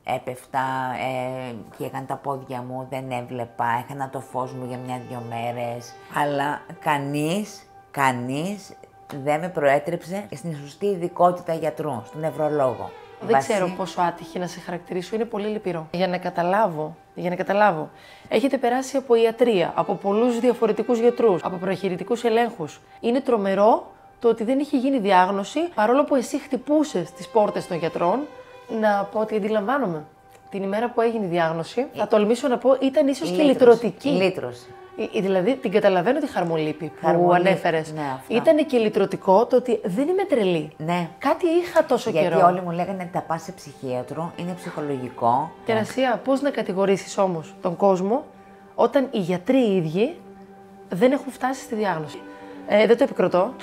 έπεφτα και έκανε τα πόδια μου, δεν έβλεπα, έχανα το φως μου για 1-2 μέρες. Αλλά κανείς δεν με προέτρεψε στην σωστή ειδικότητα γιατρού, στον νευρολόγο. Δεν ξέρω πόσο άτυχη να σε χαρακτηρίσω, είναι πολύ λυπηρό. Για να καταλάβω. Έχετε περάσει από ιατρία, από πολλούς διαφορετικούς γιατρούς, από προεχειρητικούς ελέγχους. Είναι τρομερό το ότι δεν είχε γίνει διάγνωση, παρόλο που εσύ χτυπούσες τις πόρτες των γιατρών. Να πω ότι αντιλαμβάνομαι. Την ημέρα που έγινε η διάγνωση, θα τολμήσω να πω, ήταν ίσως και λυτρωτική. Λύτρωση. Δηλαδή, την καταλαβαίνω τη χαρμολύπη που ανέφερες. Ναι, ήταν και λυτρωτικό το ότι δεν είμαι τρελή. Ναι. Κάτι είχα τόσο καιρό. Γιατί όλοι μου λέγανε τα πας σε ψυχίατρο, είναι ψυχολογικό. Κερασία, πώς να κατηγορήσεις όμως τον κόσμο όταν οι γιατροί οι ίδιοι δεν έχουν φτάσει στη διάγνωση. Δεν το επικροτώ.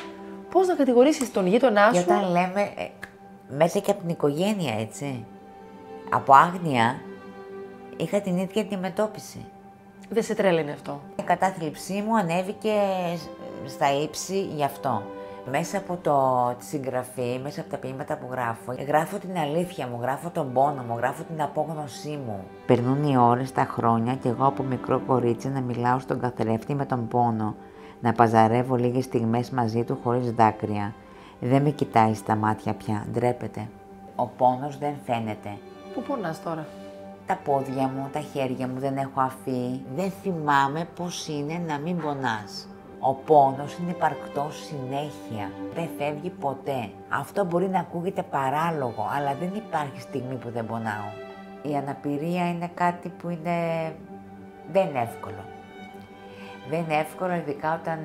Πώς να κατηγορήσεις τον γείτονά σου. Και όταν λέμε μέσα και από την οικογένεια, έτσι. Από άγνοια είχα την ίδια αντιμετώπιση. Δεν σε τρέλαινε αυτό. Η κατάθλιψή μου ανέβηκε στα ύψη γι' αυτό. Μέσα από τη συγγραφή, μέσα από τα ποίηματα που γράφω την αλήθεια μου, γράφω τον πόνο μου, γράφω την απόγνωσή μου. Περνούν οι ώρες, τα χρόνια και εγώ από μικρό κορίτσι να μιλάω στον καθρέφτη με τον πόνο, να παζαρεύω λίγες στιγμές μαζί του χωρίς δάκρυα. Δεν με κοιτάει στα μάτια πια, ντρέπεται. Ο πόνος δεν φαίνεται. Πού πονάς τώρα? Τα πόδια μου, τα χέρια μου δεν έχω αφή. Δεν θυμάμαι πώς είναι να μην πονάς. Ο πόνος είναι υπαρκτός συνέχεια. Δεν φεύγει ποτέ. Αυτό μπορεί να ακούγεται παράλογο, αλλά δεν υπάρχει στιγμή που δεν πονάω. Η αναπηρία είναι κάτι που δεν είναι εύκολο. Δεν είναι εύκολο, ειδικά όταν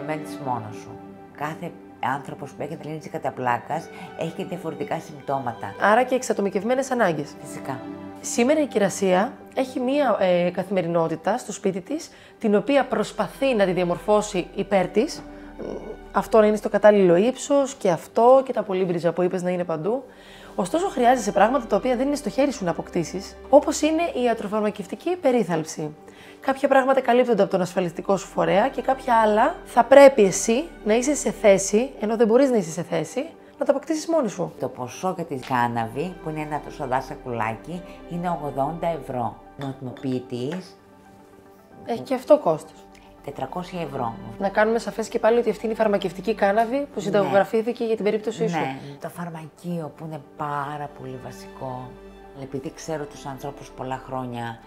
μένεις μόνος σου. Κάθε άνθρωπος που έχει αντλήσει κατά πλάκας έχει και διαφορετικά συμπτώματα. Άρα και εξατομικευμένες ανάγκες. Φυσικά. Σήμερα η Κερασία έχει μία καθημερινότητα στο σπίτι της, την οποία προσπαθεί να τη διαμορφώσει υπέρ της. Αυτό να είναι στο κατάλληλο ύψος και αυτό και τα πολύμπριζα που είπες να είναι παντού. Ωστόσο, χρειάζεσαι πράγματα τα οποία δεν είναι στο χέρι σου να αποκτήσεις, όπως είναι η ιατροφαρμακευτική περίθαλψη. Κάποια πράγματα καλύπτονται από τον ασφαλιστικό σου φορέα και κάποια άλλα θα πρέπει εσύ να είσαι σε θέση, ενώ δεν μπορείς να είσαι σε θέση, να τα αποκτήσεις μόνη σου. Το ποσό για τη κάναβη, που είναι ένα τόσο σακουλάκι, είναι 80 ευρώ. Νοτιμοποιητής. Έχει και αυτό κόστος. 400 ευρώ. Να κάνουμε σαφές και πάλι ότι αυτή είναι η φαρμακευτική κάναβη που συνταγογραφήθηκε για την περίπτωσή σου. Ναι, το φαρμακείο που είναι πάρα πολύ βασικό. Επειδή ξέρω τους ανθρώπους πολλά χρόνια,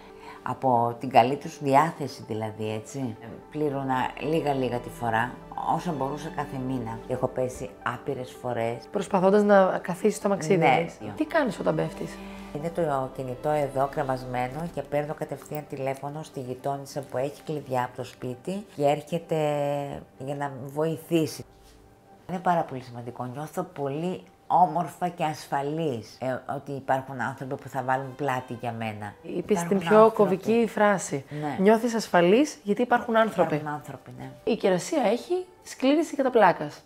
από την καλή τους διάθεση δηλαδή, έτσι. Πλήρωνα λίγα τη φορά, όσο μπορούσα κάθε μήνα. Έχω πέσει άπειρες φορές. Προσπαθώντας να καθίσεις το αμαξίδι. Ναι. Τι κάνεις όταν πέφτεις? Είναι το κινητό εδώ κρεμασμένο και παίρνω κατευθείαν τηλέφωνο στη γειτόνισσα που έχει κλειδιά από το σπίτι και έρχεται για να βοηθήσει. Είναι πάρα πολύ σημαντικό. Νιώθω πολύ όμορφα και ασφαλής ότι υπάρχουν άνθρωποι που θα βάλουν πλάτη για μένα. Είπες την πιο κωβική φράση. Ναι. Νιώθεις ασφαλής γιατί υπάρχουν άνθρωποι. Υπάρχουν άνθρωποι, ναι. Η Κερασία έχει σκλήρυνση κατά πλάκας.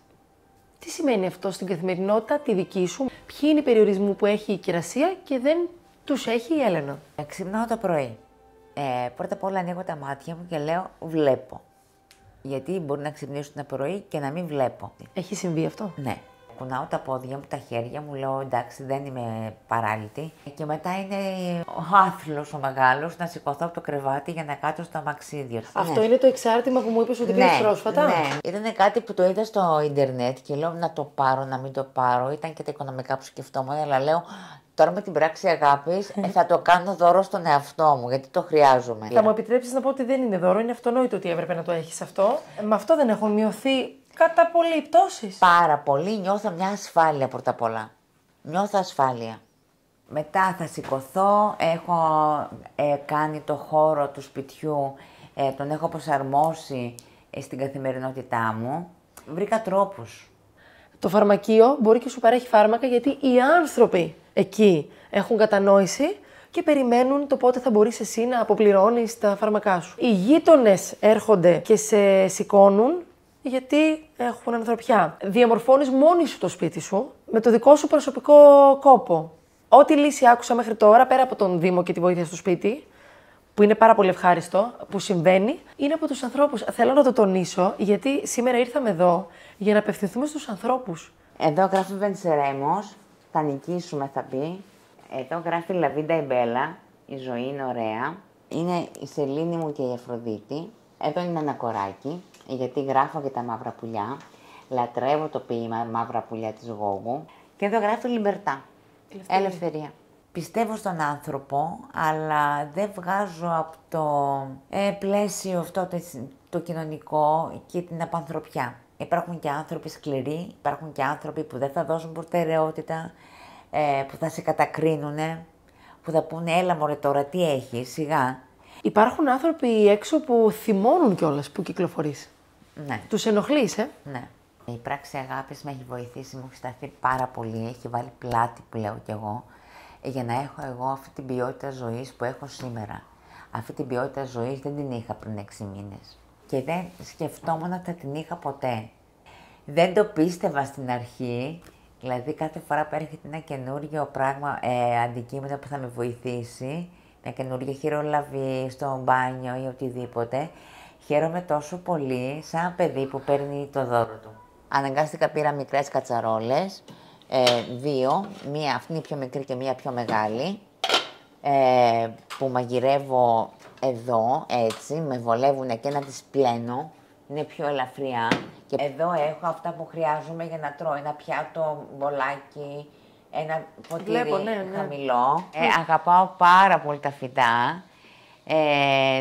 Τι σημαίνει αυτό στην καθημερινότητα, τη δική σου? Ποιοι είναι οι περιορισμοί που έχει η Κερασία και δεν τους έχει η Έλενα? Ξυπνάω το πρωί. Πρώτα απ' όλα ανοίγω τα μάτια μου και λέω βλέπω. Γιατί μπορεί να ξυπνήσω το πρωί και να μην βλέπω. Έχει συμβεί αυτό? Ναι. Κουνάω τα πόδια μου, τα χέρια μου, λέω εντάξει δεν είμαι παράλυτη. Και μετά είναι ο άθλος ο μεγάλος να σηκωθώ από το κρεβάτι για να κάτσω στο αμαξίδιο. Αυτό είναι το εξάρτημα που μου είπες ότι πήρες πρόσφατα? Ναι, ήταν κάτι που το είδα στο ίντερνετ και λέω να το πάρω, να μην το πάρω. Ήταν και τα οικονομικά που σκεφτόμουν, αλλά λέω τώρα με την πράξη αγάπης θα το κάνω δώρο στον εαυτό μου, γιατί το χρειάζομαι. Θα μου επιτρέψεις να πω ότι δεν είναι δώρο, είναι αυτονόητο ότι έπρεπε να το έχεις αυτό. Με αυτό δεν έχουν μειωθεί κατά πολύ πτώσεις? Πάρα πολύ, νιώθω μια ασφάλεια πρώτα απ' όλα. Νιώθω ασφάλεια. Μετά θα σηκωθώ, έχω κάνει το χώρο του σπιτιού, τον έχω προσαρμόσει στην καθημερινότητά μου. Βρήκα τρόπους. Το φαρμακείο μπορεί και σου παρέχει φάρμακα γιατί οι άνθρωποι εκεί έχουν κατανόηση και περιμένουν το πότε θα μπορείς εσύ να αποπληρώνεις τα φάρμακά σου. Οι γείτονες έρχονται και σε σηκώνουν γιατί έχουν ανθρωπιά. Διαμορφώνεις μόνη σου το σπίτι σου με το δικό σου προσωπικό κόπο. Ό,τι λύση άκουσα μέχρι τώρα, πέρα από τον Δήμο και τη βοήθεια στο σπίτι, που είναι πάρα πολύ ευχάριστο, που συμβαίνει, είναι από τους ανθρώπους. Θέλω να το τονίσω, γιατί σήμερα ήρθαμε εδώ για να απευθυνθούμε στους ανθρώπους. Εδώ γράφει Βεντσερέμος, θα νικήσουμε θα πει. Εδώ γράφει Λαβίντα η Μπέλα, η ζωή είναι ωραία. Είναι η Σελήνη μου και η Αφροδίτη. Εδώ είναι ένα κοράκι, γιατί γράφω και τα μαύρα πουλιά. Λατρεύω το ποίημα Μαύρα πουλιά της Γόγου. Και εδώ γράφει Λιμπερτά, ελευθερία. Πιστεύω στον άνθρωπο, αλλά δεν βγάζω από το πλαίσιο αυτό το κοινωνικό και την απανθρωπιά. Υπάρχουν και άνθρωποι σκληροί, υπάρχουν και άνθρωποι που δεν θα δώσουν προτεραιότητα, που θα σε κατακρίνουνε, που θα πούνε έλα μωρέ τώρα τι έχει, σιγά. Υπάρχουν άνθρωποι έξω που θυμώνουν κιόλας που κυκλοφορείς. Ναι. Τους ενοχλείς, Ναι. Η πράξη αγάπης με έχει βοηθήσει, μου έχει σταθεί πάρα πολύ, έχει βάλει πλάτη που λέω κι εγώ, για να έχω εγώ αυτή την ποιότητα ζωής που έχω σήμερα. Αυτή την ποιότητα ζωής δεν την είχα πριν 6 μήνες. Και δεν σκεφτόμουν ότι θα την είχα ποτέ. Δεν το πίστευα στην αρχή, δηλαδή κάθε φορά που έρχεται ένα καινούργιο πράγμα, αντικείμενο που θα με βοηθήσει, μια καινούργια χειρολαβή στο μπάνιο ή οτιδήποτε, χαίρομαι τόσο πολύ σαν παιδί που παίρνει το δώρο του. Αναγκάστηκα, πήρα μικρές κατσαρόλες, 2, μία αυτή είναι πιο μικρή και μία πιο μεγάλη, που μαγειρεύω εδώ, έτσι, με βολεύουν και να τις πλένω, είναι πιο ελαφριά. Και εδώ έχω αυτά που χρειάζομαι για να τρώω, ένα πιάτο, μπολάκι, ένα ποτήρι χαμηλό. Αγαπάω πάρα πολύ τα φυτά.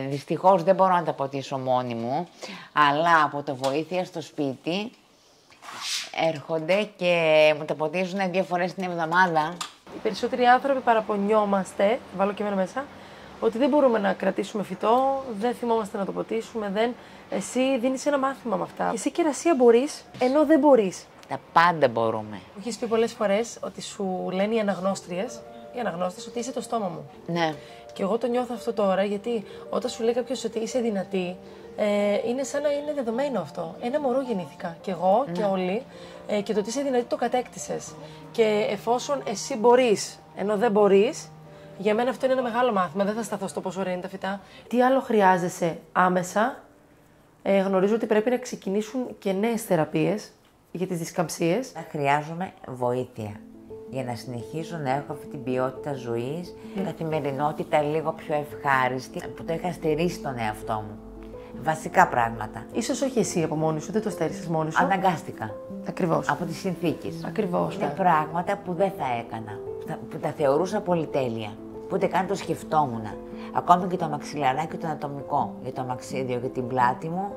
Δυστυχώς δεν μπορώ να τα ποτίσω μόνη μου, αλλά από το βοήθεια στο σπίτι έρχονται και μου τα ποτίζουν 2 φορές την εβδομάδα. Οι περισσότεροι άνθρωποι παραπονιόμαστε, βάλω και εμένα μέσα, ότι δεν μπορούμε να κρατήσουμε φυτό, δεν θυμόμαστε να το ποτίσουμε, δεν. Εσύ δίνεις ένα μάθημα με αυτά. Εσύ κερασία μπορείς, ενώ δεν μπορείς. Τα πάντα μπορούμε. Μου έχεις πει πολλές φορές ότι σου λένε οι αναγνώστριες, οι αναγνώστες, ότι είσαι το στόμα μου. Ναι. Και εγώ το νιώθω αυτό τώρα, γιατί όταν σου λέει κάποιος ότι είσαι δυνατή, είναι σαν να είναι δεδομένο αυτό. Ένα μωρό γεννήθηκα κι εγώ και όλοι, και το ότι είσαι δυνατή το κατέκτησες. Και εφόσον εσύ μπορείς, ενώ δεν μπορείς, για μένα αυτό είναι ένα μεγάλο μάθημα. Δεν θα σταθώ στο πόσο ωραία είναι τα φυτά. Τι άλλο χρειάζεσαι άμεσα? Γνωρίζω ότι πρέπει να ξεκινήσουν και νέες θεραπείες για τις δισκαμψίες. Χρειάζομαι βοήθεια για να συνεχίσω να έχω αυτή την ποιότητα ζωής, καθημερινότητα λίγο πιο ευχάριστη, που το είχα στερήσει τον εαυτό μου. Βασικά πράγματα. Ίσως όχι εσύ από μόνη σου, δεν το στέρισες μόνη σου. Αναγκάστηκα. Ακριβώς. Από τις συνθήκες. Ακριβώς. Είναι πράγματα που δεν θα έκανα, που τα θεωρούσα πολυτέλεια, που ούτε καν το σκεφτόμουν. Ακόμη και το μαξιλαράκι το ανατομικό, για το αμαξίδιο, για την πλάτη μου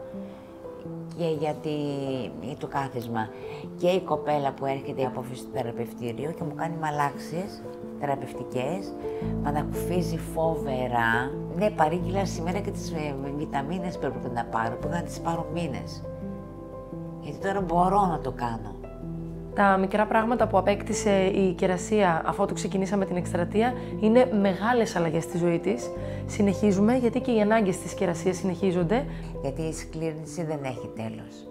και για το κάθισμα. Και η κοπέλα που έρχεται από φυσιοθεραπευτήριο και μου κάνει μαλάξεις θεραπευτικές, με ανακουφίζει φοβερά. Ναι, παρήγγειλα σήμερα και τις βιταμίνες πρέπει να πάρω, που να τις πάρω μήνες. Γιατί τώρα μπορώ να το κάνω. Τα μικρά πράγματα που απέκτησε η κερασία αφότου ξεκινήσαμε την εκστρατεία είναι μεγάλες αλλαγές στη ζωή της. Συνεχίζουμε γιατί και οι ανάγκες της κερασίας συνεχίζονται. Γιατί η σκλήρυνση δεν έχει τέλος.